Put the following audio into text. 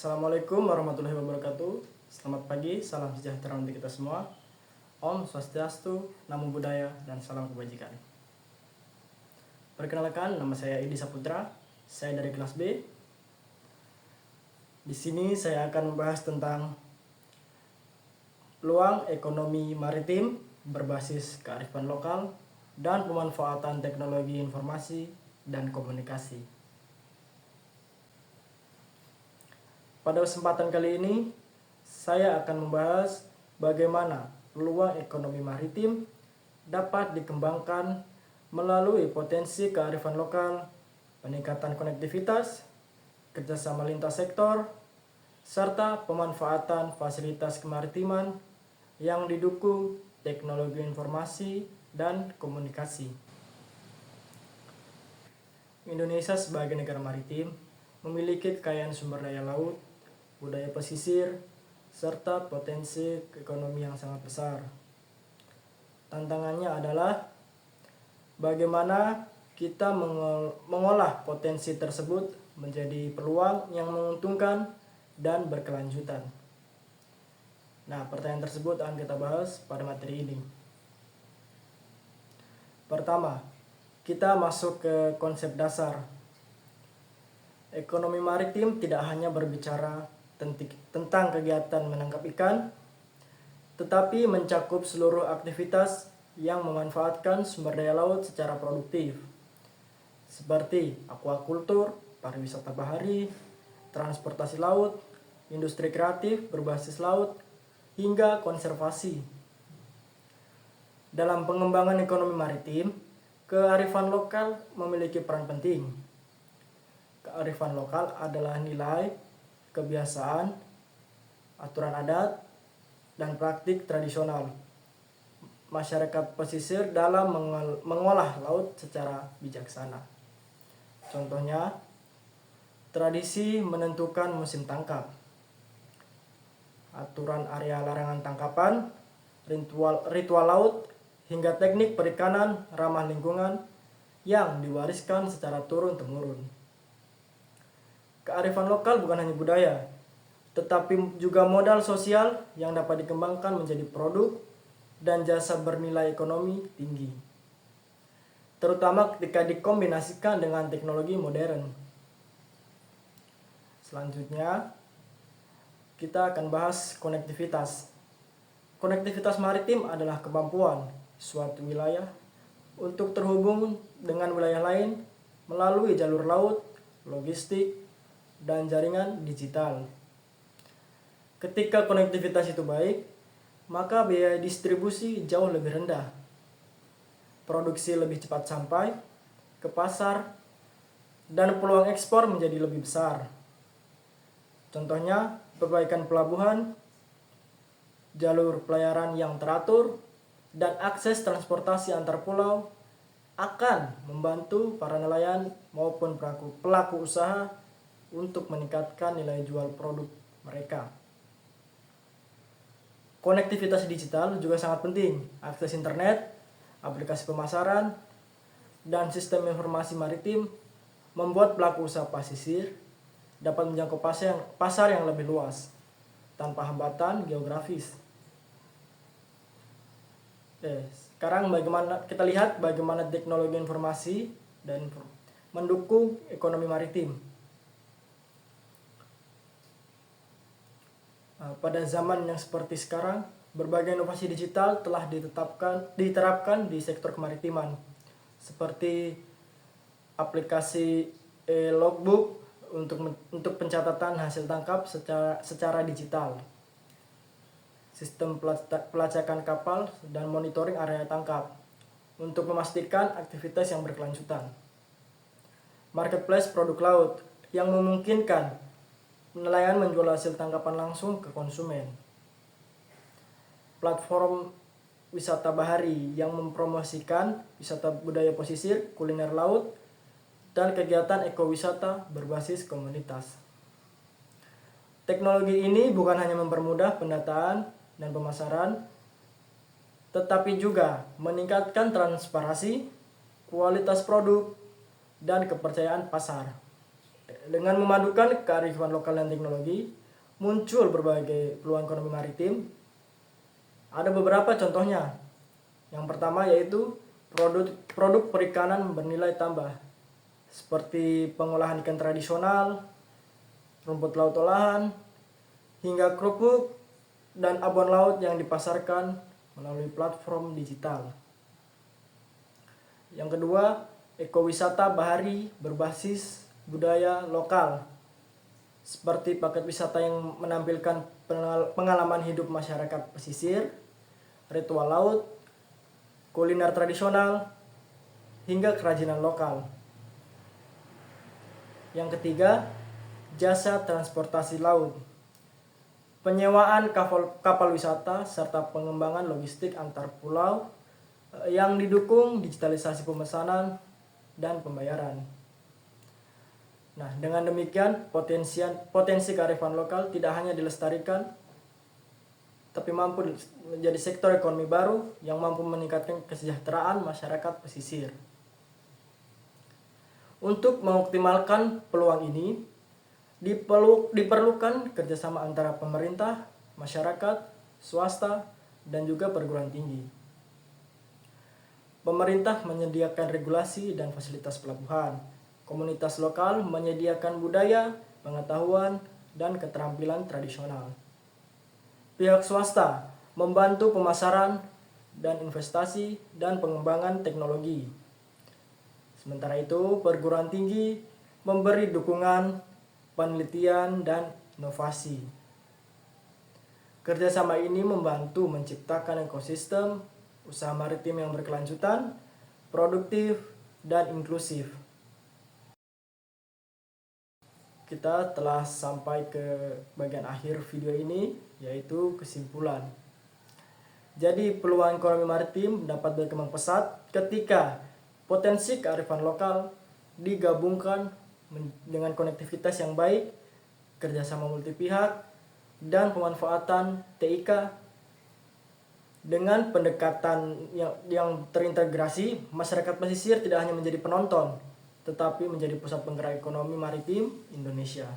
Assalamualaikum warahmatullahi wabarakatuh. Selamat pagi, salam sejahtera untuk kita semua. Om Swastiastu, Namo Buddhaya, dan salam kebajikan. Perkenalkan, nama saya Edi Saputra. Saya dari kelas B. Di sini saya akan membahas tentang peluang ekonomi maritim berbasis kearifan lokal dan pemanfaatan teknologi informasi dan komunikasi. Pada kesempatan kali ini, saya akan membahas bagaimana peluang ekonomi maritim dapat dikembangkan melalui potensi kearifan lokal, peningkatan konektivitas, kerjasama lintas sektor, serta pemanfaatan fasilitas kemaritiman yang didukung teknologi informasi dan komunikasi. Indonesia sebagai negara maritim memiliki kekayaan sumber daya laut, budaya pesisir, serta potensi ekonomi yang sangat besar. Tantangannya adalah bagaimana kita mengolah potensi tersebut menjadi peluang yang menguntungkan dan berkelanjutan. Nah, pertanyaan tersebut akan kita bahas pada materi ini. Pertama, kita masuk ke konsep dasar. Ekonomi maritim tidak hanya berbicara tentang kegiatan menangkap ikan, tetapi mencakup seluruh aktivitas yang memanfaatkan sumber daya laut secara produktif, seperti aquaculture, pariwisata bahari, transportasi laut, industri kreatif berbasis laut, hingga konservasi. Dalam pengembangan ekonomi maritim, kearifan lokal memiliki peran penting. Kearifan lokal adalah nilai, kebiasaan, aturan adat, dan praktik tradisional masyarakat pesisir dalam mengolah laut secara bijaksana. Contohnya, tradisi menentukan musim tangkap, aturan area larangan tangkapan, ritual laut, hingga teknik perikanan ramah lingkungan yang diwariskan secara turun-temurun. Kearifan lokal bukan hanya budaya, tetapi juga modal sosial yang dapat dikembangkan menjadi produk dan jasa bernilai ekonomi tinggi, terutama ketika dikombinasikan dengan teknologi modern. Selanjutnya, kita akan bahas konektivitas. Konektivitas maritim adalah kemampuan suatu wilayah untuk terhubung dengan wilayah lain melalui jalur laut, logistik, dan jaringan digital. Ketika konektivitas itu baik, maka biaya distribusi jauh lebih rendah. Produksi lebih cepat sampai ke pasar dan peluang ekspor menjadi lebih besar. Contohnya, perbaikan pelabuhan, jalur pelayaran yang teratur, dan akses transportasi antar pulau akan membantu para nelayan maupun pelaku usaha untuk meningkatkan nilai jual produk mereka. Konektivitas digital juga sangat penting. Akses internet, aplikasi pemasaran, dan sistem informasi maritim membuat pelaku usaha pesisir dapat menjangkau pasar yang lebih luas tanpa hambatan geografis. Sekarang kita lihat bagaimana teknologi informasi dan mendukung ekonomi maritim. Pada zaman yang seperti sekarang, berbagai inovasi digital telah diterapkan di sektor kemaritiman, seperti aplikasi logbook untuk pencatatan hasil tangkap secara digital, sistem pelacakan kapal, dan monitoring area tangkap untuk memastikan aktivitas yang berkelanjutan. Marketplace produk laut yang memungkinkan nelayan menjual hasil tangkapan langsung ke konsumen. Platform wisata bahari yang mempromosikan wisata budaya pesisir, kuliner laut, dan kegiatan ekowisata berbasis komunitas. Teknologi ini bukan hanya mempermudah pendataan dan pemasaran, tetapi juga meningkatkan transparansi, kualitas produk, dan kepercayaan pasar. Dengan memadukan kearifan lokal dan teknologi, muncul berbagai peluang ekonomi maritim. Ada beberapa contohnya. Yang pertama yaitu produk perikanan bernilai tambah, seperti pengolahan ikan tradisional, rumput laut olahan, hingga kerupuk dan abon laut yang dipasarkan melalui platform digital. Yang kedua, ekowisata bahari berbasis budaya lokal, seperti paket wisata yang menampilkan pengalaman hidup masyarakat pesisir, ritual laut, kuliner tradisional, hingga kerajinan lokal. Yang ketiga, jasa transportasi laut, penyewaan kapal wisata, serta pengembangan logistik antar pulau yang didukung digitalisasi pemesanan dan pembayaran. Nah, dengan demikian potensi kearifan lokal tidak hanya dilestarikan, tapi mampu menjadi sektor ekonomi baru yang mampu meningkatkan kesejahteraan masyarakat pesisir. Untuk mengoptimalkan peluang ini, diperlukan kerjasama antara pemerintah, masyarakat, swasta, dan juga perguruan tinggi. Pemerintah menyediakan regulasi dan fasilitas pelabuhan. Komunitas lokal menyediakan budaya, pengetahuan, dan keterampilan tradisional. Pihak swasta membantu pemasaran dan investasi dan pengembangan teknologi. Sementara itu, perguruan tinggi memberi dukungan, penelitian, dan inovasi. Kerjasama ini membantu menciptakan ekosistem usaha maritim yang berkelanjutan, produktif, dan inklusif. Kita telah sampai ke bagian akhir video ini, yaitu kesimpulan. Jadi peluang ekonomi maritim dapat berkembang pesat ketika potensi kearifan lokal digabungkan dengan konektivitas yang baik, kerjasama multi pihak, dan pemanfaatan TIK. Dengan pendekatan yang terintegrasi, masyarakat pesisir tidak hanya menjadi penonton, tetapi menjadi pusat penggerak ekonomi maritim Indonesia.